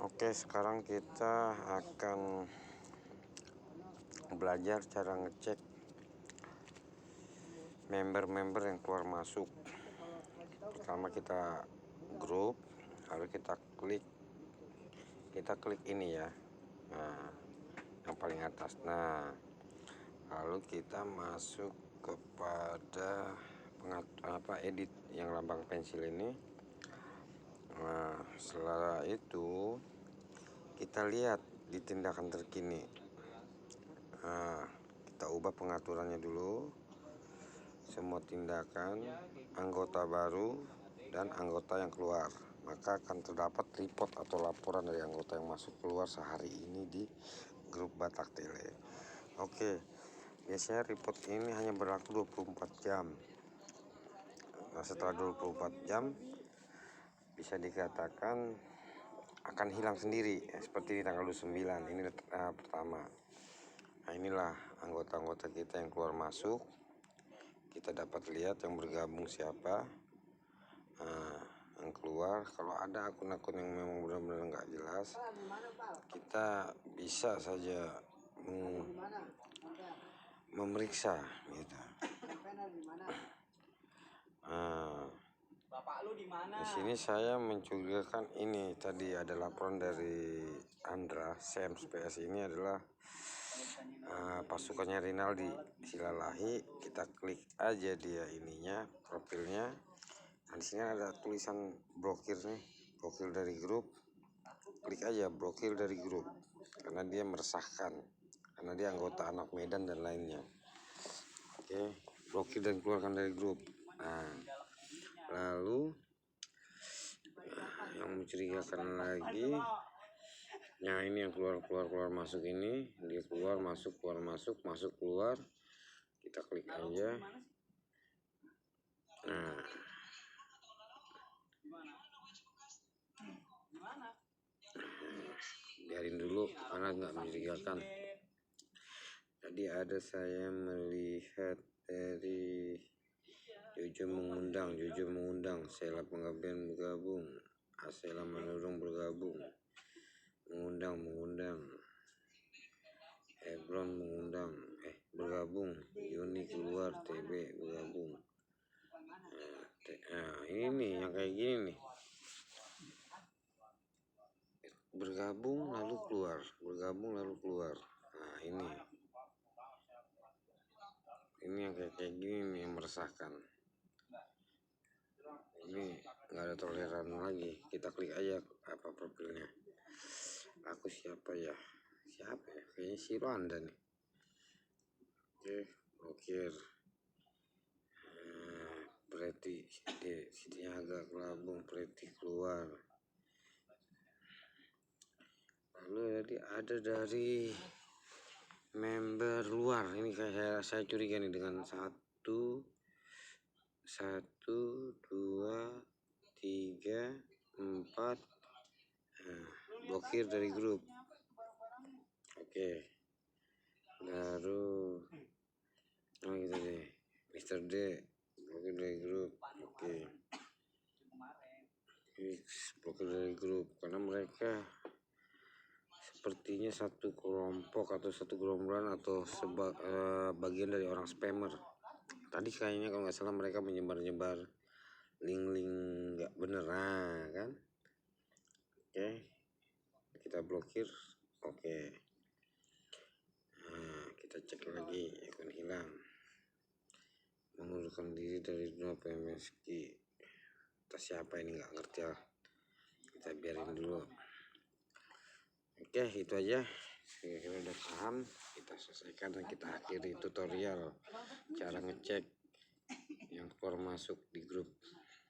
Oke, sekarang kita akan belajar cara ngecek member-member yang keluar masuk. Pertama kita grup, lalu kita klik ini ya, nah yang paling atas. Nah lalu kita masuk kepada edit yang lambang pensil ini. Nah setelah itu kita lihat di tindakan terkini. Nah, kita ubah pengaturannya dulu, semua tindakan, anggota baru dan anggota yang keluar, maka akan terdapat report atau laporan dari anggota yang masuk keluar sehari ini di grup Batak Tele. Oke, biasanya report ini hanya berlaku 24 jam. Nah setelah 24 jam bisa dikatakan akan hilang sendiri, seperti di tanggal 29 ini pertama. Nah inilah anggota-anggota kita yang keluar masuk, kita dapat lihat yang bergabung siapa, yang keluar. Kalau ada akun-akun yang memang benar-benar nggak jelas, kita bisa saja memeriksa gitu. Di sini saya mencurigakan ini tadi ada laporan dari Andra Sams PS ini adalah pasukannya Rinaldi Silalahi. Kita klik aja dia ininya, profilnya. Nah, di sini ada tulisan blokir nih, blokir dari grup. Klik aja blokir dari grup karena dia meresahkan, karena dia anggota anak Medan dan lainnya. Oke, blokir dan keluarkan dari grup. Nah, lalu yang mencurigakan lagi, nah ini yang keluar masuk ini, dia keluar masuk keluar. Kita klik aja. Nah biarin dulu karena nggak mencurigakan. Tadi ada saya melihat dari Jojo mengundang, Sela Pengabdian bergabung, Asela Manurung bergabung, mengundang, Ebron bergabung, Yuni keluar, TB bergabung. Nah ini yang kayak gini nih, bergabung lalu keluar. Nah ini yang kayak gini nih yang meresahkan. Ini nggak ada toleran lagi. Kita klik aja apa profilnya. Aku siapa ya? Kayaknya si Rwanda nih. Oke, blokir. Preti Siti agak kelabung, Preti keluar. Lalu tadi ada dari member luar. Ini kayak saya curiga nih dengan 1, 2, 3, 4. Blokir dari grup. Oke, baru gitu deh, Mr. D blokir dari grup. Oke, blokir dari grup karena mereka sepertinya satu kelompok atau satu gerombolan atau bagian dari orang spammer. Tadi kayaknya kalau nggak salah mereka menyebar-nyebar link-link nggak bener, kan. Oke, kita blokir. Oke, nah kita cek lagi akun hilang, mengundurkan diri dari dunia PMSG. Kita siapa ini nggak ngerti lah, kita biarin dulu. Oke, itu aja. Kira-kira udah paham, kita selesaikan dan kita akhiri tutorial cara ngecek yang keluar masuk di grup.